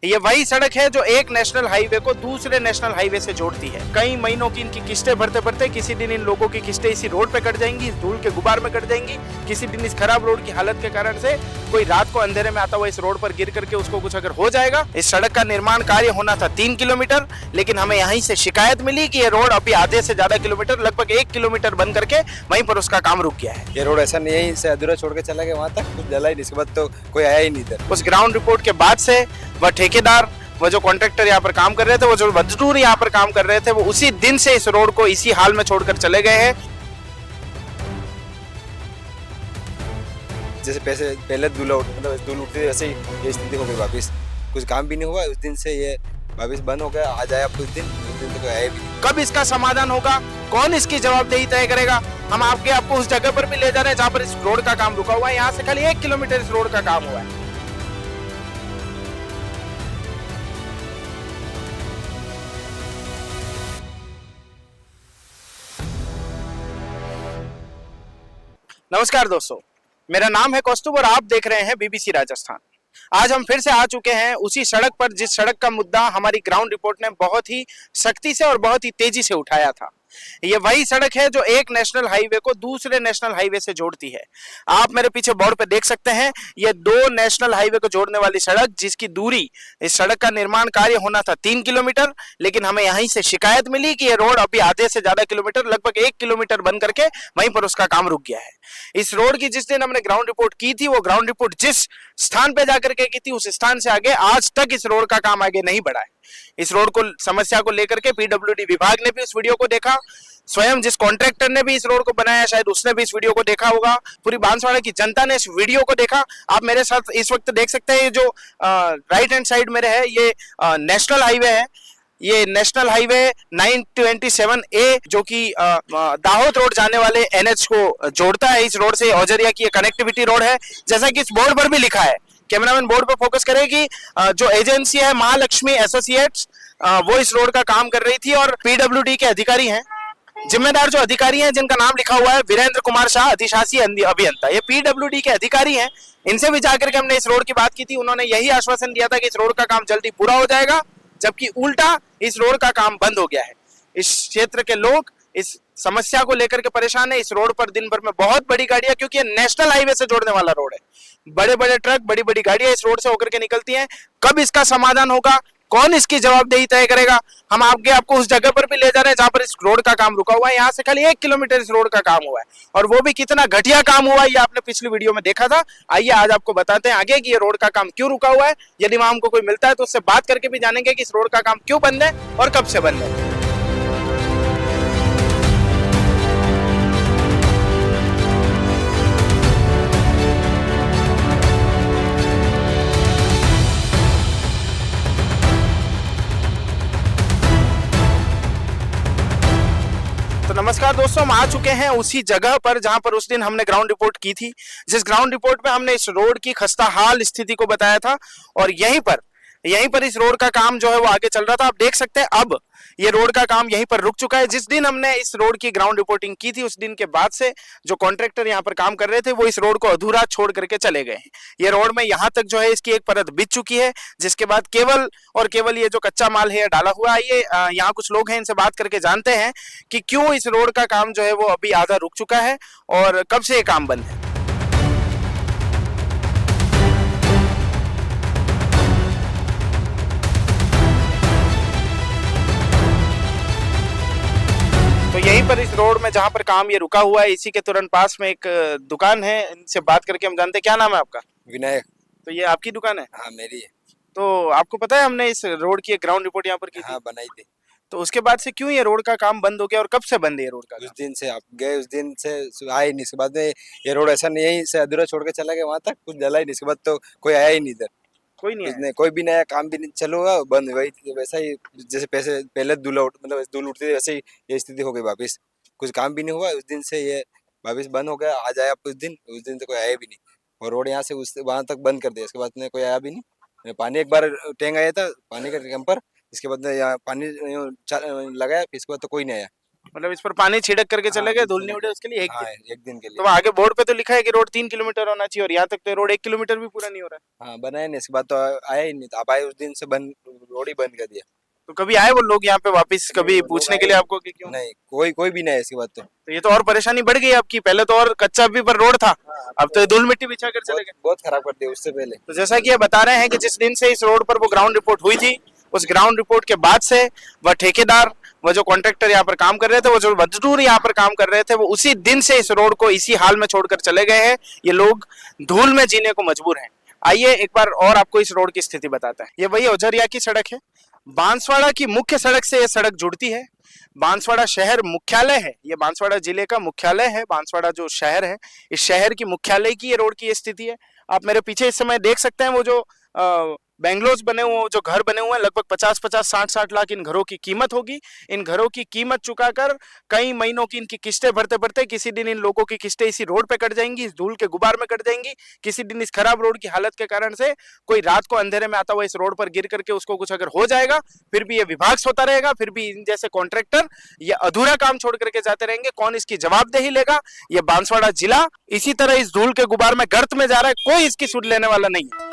ये वही सड़क है जो एक नेशनल हाईवे को दूसरे नेशनल हाईवे से जोड़ती है। कई महीनों की इनकी किस्तें भरते भरते किसी दिन इन लोगों की किस्तें इसी रोड पे कट जाएंगी, इस धूल के गुबार में कट जाएंगी। किसी दिन इस खराब रोड की हालत के कारण से कोई रात को अंधेरे में आता हुआ इस रोड पर गिर करके उसको कुछ अगर हो जाएगा। इस सड़क का निर्माण कार्य होना था 3 किलोमीटर, लेकिन हमें यहीं से शिकायत मिली कि ये रोड अभी आधे से ज्यादा किलोमीटर, लगभग 1 किलोमीटर बन करके वहीं पर उसका काम रुक गया है। ये रोड ऐसा नहीं है, इसे अधूरा छोड़ के चला गया वहां तक, कुछ डला ही नहीं, इसके बाद तो कोई आया ही नहीं इधर। उस ग्राउंड रिपोर्ट के बाद से वह ठेकेदार, वो जो कॉन्ट्रैक्टर यहाँ पर काम कर रहे थे, वो जो मजदूर यहाँ पर काम कर रहे थे, वो उसी दिन से इस रोड को इसी हाल में छोड़कर चले गए हैं। जैसे पैसे पहले धूल उठती थी, वैसे ही ये स्थिति हो गई वापिस। कुछ काम भी नहीं हुआ उस दिन से, ये वापिस बंद हो गया। आ जाए आप उस दिन तो कोई आया भी नहीं। कब इसका समाधान होगा, कौन इसकी जवाबदेही तय करेगा? हम आपको उस जगह पर भी ले जा रहे हैं जहाँ पर इस रोड का काम रुका हुआ है। यहाँ से खाली 1 किलोमीटर इस रोड का काम हुआ है। नमस्कार दोस्तों, मेरा नाम है कौस्तुभ और आप देख रहे हैं बीबीसी राजस्थान। आज हम फिर से आ चुके हैं उसी सड़क पर जिस सड़क का मुद्दा हमारी ग्राउंड रिपोर्ट ने बहुत ही सख्ती से और बहुत ही तेजी से उठाया था। ये वही सड़क है जो एक नेशनल हाईवे को दूसरे नेशनल हाईवे से जोड़ती है। आप मेरे पीछे बोर्ड पे देख सकते हैं, ये 2 नेशनल हाईवे को जोड़ने वाली सड़क, जिसकी दूरी, इस सड़क का निर्माण कार्य होना था 3 किलोमीटर, लेकिन हमें यहीं से शिकायत मिली कि ये रोड अभी आधे से ज्यादा किलोमीटर, लगभग 1 किलोमीटर बन करके वहीं पर उसका काम रुक गया है। इस रोड की जिस दिन हमने ग्राउंड रिपोर्ट की थी, वो ग्राउंड रिपोर्ट जिस स्थान पे जाकर के की थी, उस स्थान से आगे आज तक इस रोड का काम आगे नहीं बढ़ा है। इस रोड को, समस्या को लेकर के पीडब्ल्यूडी विभाग ने भी उस वीडियो को देखा, स्वयं जिस कॉन्ट्रैक्टर ने भी इस रोड को बनाया शायद उसने भी इस वीडियो को देखा होगा, पूरी बांसवाड़ा की जनता ने इस वीडियो को देखा। आप मेरे साथ इस वक्त देख सकते हैं, ये जो राइट हैंड साइड मेरे है, ये नेशनल हाईवे है। ये नेशनल हाईवे 927A जो कि दाहोद रोड जाने वाले NH को जोड़ता है। इस रोड से औजरिया की कनेक्टिविटी रोड है, जैसा कि इस बोर्ड पर भी लिखा है। कैमरामैन बोर्ड पर फोकस करें कि जो एजेंसी है महालक्ष्मी एसोसिएट्स, वो इस रोड का काम कर रही थी और पीडब्ल्यूडी के अधिकारी हैं। जिम्मेदार जो अधिकारी हैं, जिनका नाम लिखा हुआ है वीरेंद्र कुमार शाह, अधिशासी अभियंता, ये पीडब्ल्यूडी के अधिकारी हैं। इनसे भी जाकर के हमने इस रोड की बात की थी। उन्होंने यही आश्वासन दिया था कि इस रोड का काम जल्दी पूरा हो जाएगा, जबकि उल्टा इस रोड का काम बंद हो गया है। इस क्षेत्र के लोग इस समस्या को लेकर के परेशान है। इस रोड पर दिन भर में बहुत बड़ी गाड़ियां, क्योंकि ये नेशनल हाईवे से जोड़ने वाला रोड है, बड़े बड़े ट्रक, बड़ी बड़ी गाड़ियां इस रोड से होकर के निकलती हैं। कब इसका समाधान होगा, कौन इसकी जवाबदेही तय करेगा? हम आपको उस जगह पर भी ले जा रहे हैं जहां पर इस रोड का काम रुका हुआ है। यहाँ से खाली 1 किलोमीटर इस रोड का काम हुआ है, और वो भी कितना घटिया काम हुआ है ये आपने पिछली वीडियो में देखा था। आइए आज आपको बताते हैं आगे कि ये रोड का काम क्यों रुका हुआ है। यदि वहां हमको कोई मिलता है तो उससे बात करके भी जानेंगे कि इस रोड का काम क्यों बंद है और कब से बंद है। तो नमस्कार दोस्तों, हम आ चुके हैं उसी जगह पर जहां पर उस दिन हमने ग्राउंड रिपोर्ट की थी, जिस ग्राउंड रिपोर्ट में हमने इस रोड की खस्ताहाल स्थिति को बताया था। और यहीं पर इस रोड का काम जो है वो आगे चल रहा था। आप देख सकते हैं अब ये रोड का काम यहीं पर रुक चुका है। जिस दिन हमने इस रोड की ग्राउंड रिपोर्टिंग की थी, उस दिन के बाद से जो कॉन्ट्रैक्टर यहाँ पर काम कर रहे थे, वो इस रोड को अधूरा छोड़ करके चले गए हैं। ये रोड में यहाँ तक जो है इसकी एक परत बिछ चुकी है, जिसके बाद केवल और केवल ये जो कच्चा माल है डाला हुआ है। ये यहाँ कुछ लोग हैं, इनसे बात करके जानते हैं कि क्यों इस रोड का काम जो है वो अभी आधा रुक चुका है और कब से ये काम बंद है। तो यहीं पर इस रोड में जहां पर काम ये रुका हुआ है, इसी के तुरंत पास में एक दुकान है। इनसे बात करके हम जानते हैं, क्या नाम है आपका? विनायक। तो ये आपकी दुकान है? हाँ मेरी है। तो आपको पता है हमने इस रोड की एक ग्राउंड रिपोर्ट यहाँ पर की थी? हाँ बनाई थी। तो उसके बाद से क्यों ये रोड का काम बंद हो गया और कब से बंद है ये रोड का उस काम? दिन से आप गए, उस दिन से आए नहीं, इसके बाद में ये रोड ऐसा नहीं है, इसे अधूरा छोड़ के चला गया वहां तक, कुछ डला ही नहीं, इसके बाद तो कोई आया ही नहीं इधर। कोई नहीं है? कोई भी नया काम भी नहीं चालू हुआ, बंद वही वैसा ही। जैसे पैसे पहले धूल उठती थी, वैसे ही ये स्थिति हो गई वापिस। कुछ काम भी नहीं हुआ उस दिन से, ये वापिस बंद हो गया। आ जाए आप उस दिन से कोई आया भी नहीं, और रोड यहाँ से उस वहां तक बंद कर दिया। इसके बाद में कोई आया भी नहीं। पानी एक बार टैंक आया था, पानी का कैंपर, इसके बाद में यहाँ पानी लगाया, इसके बाद तो कोई नहीं आया। मतलब इस पर पानी छिड़क करके चले हाँ, गए, बिल्कुल धूल नहीं उड़े उसके लिए एक हाँ दिन। एक दिन के तो लिए। आगे बोर्ड पे तो लिखा है कि रोड 3 किलोमीटर होना चाहिए और यहाँ तक तो रोड 1 किलोमीटर भी पूरा नहीं हो रहा है। हाँ बनाया नहीं, इसके बाद तो आया ही नहीं, तो अब आए उस दिन से बंद, रोड ही बंद कर दिया। तो कभी आए वो लोग यहाँ पे वापस नहीं कभी वो लोग पूछने आए के लिए आपको कि क्यों? नहीं, कोई कोई भी नहीं है इसके बाद तो। तो ये तो और परेशानी बढ़ गई आपकी, पहले तो और कच्चा भी पर रोड था, हाँ, अब तो ये धूल मिट्टी बिछा कर चले बहुत गए। बहुत खराब कर दिया उससे पहले। तो जैसा कि ये बता रहे हैं कि जिस दिन से इस रोड पर वो ग्राउंड रिपोर्ट हुई थी, उस ग्राउंड रिपोर्ट के बाद से वह ठेकेदार, वह जो कॉन्ट्रैक्टर यहाँ पर काम कर रहे थे, वो जो मजदूर यहाँ पर काम कर रहे थे, वो उसी दिन से इस रोड को इसी हाल में छोड़कर चले गए हैं। ये लोग धूल में जीने को मजबूर हैं। आइए एक बार और आपको इस रोड की स्थिति बताते हैं। ये वही ओझरिया की सड़क है, बांसवाड़ा की मुख्य सड़क से ये सड़क जुड़ती है। बांसवाड़ा शहर मुख्यालय है, ये बांसवाड़ा जिले का मुख्यालय है। बांसवाड़ा जो शहर है, इस शहर की मुख्यालय की ये रोड की स्थिति है। आप मेरे पीछे इस समय देख सकते हैं वो जो बेंगलोज बने हुए, जो घर बने हुए हैं, लगभग 50-50 60-60 लाख इन घरों की कीमत होगी। इन घरों की कीमत चुकाकर कई महीनों की इनकी किस्तें भरते भरते किसी दिन इन लोगों की किस्तें इसी रोड पे कट जाएंगी, इस धूल के गुबार में कट जाएंगी। किसी दिन इस खराब रोड की हालत के कारण से कोई रात को अंधेरे में आता हुआ इस रोड पर गिर करके उसको कुछ अगर हो जाएगा, फिर भी ये विभाग सोता रहेगा, फिर भी इन जैसे कॉन्ट्रैक्टर ये अधूरा काम छोड़ करके जाते रहेंगे। कौन इसकी जवाबदेही लेगा? ये बांसवाड़ा जिला इसी तरह इस धूल के गुबार में गर्त में जा रहा है, कोई इसकी सुध लेने वाला नहीं है।